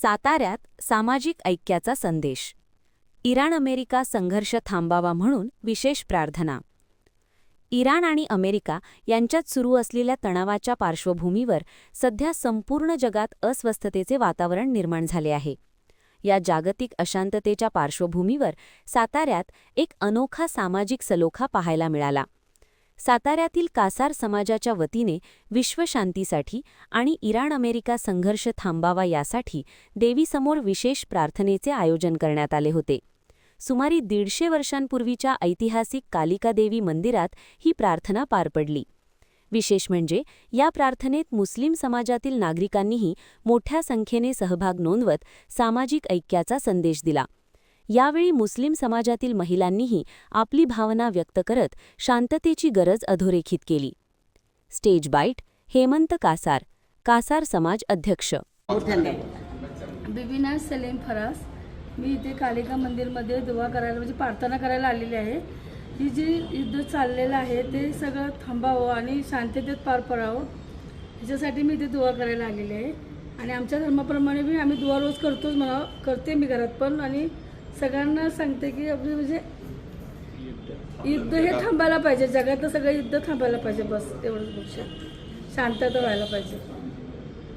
साताऱ्यात सामाजिक ऐक्याचा संदेश. इराण अमेरिका संघर्ष थांबावा म्हणून विशेष प्रार्थना. इराण आणि अमेरिका यांच्यात सुरू असलेल्या तणावाच्या पार्श्वभूमीवर सध्या संपूर्ण जगात अस्वस्थतेचे वातावरण निर्माण झाले आहे. या जागतिक अशांततेच्या पार्श्वभूमीवर साताऱ्यात एक अनोखा सामाजिक सलोखा पाहायला मिळाला. साताऱ्यातील कासार समाजाच्या वतीने विश्वशांतीसाठी आणि इराण-अमेरिका संघर्ष थांबावा यासाठी देवीसमोर विशेष प्रार्थनेचे आयोजन करण्यात आले होते. सुमारे 150 वर्षांपूर्वीच्या ऐतिहासिक कालिका देवी मंदिरात ही प्रार्थना पार पडली. विशेष म्हणजे या प्रार्थनेत मुस्लिम समाजातील नागरिकांनीही मोठ्या संख्येने सहभाग नोंदवत सामाजिक ऐक्याचा संदेश दिला. यावेळी मुस्लिम समाजातील महिलांनीही आपली भावना व्यक्त करत शांततेची गरज अधोरेखित केली. स्टेज बाईट हेमंत कासार, कासार समाज अध्यक्ष. बिबिना सलीम फरास. मी इथे कालिका मंदिरमध्ये दुआ करायला म्हणजे प्रार्थना करायला आलेली आहे. ही जी युद्ध चाललेलं आहे ते सगळं थांबावं आणि शांततेत पार पडावं ह्याच्यासाठी मी इथे दुआ करायला आलेली आहे. आणि आमच्या धर्माप्रमाणे बी आम्ही दुआ रोज करतोच, करते मी घरात पण. आणि सगळ्यांना सांगते की आपली म्हणजे युद्ध हे थांबायला पाहिजे, जगातलं सगळं युद्ध थांबायला पाहिजे, बस एवढंच. शांतता व्हायला पाहिजे.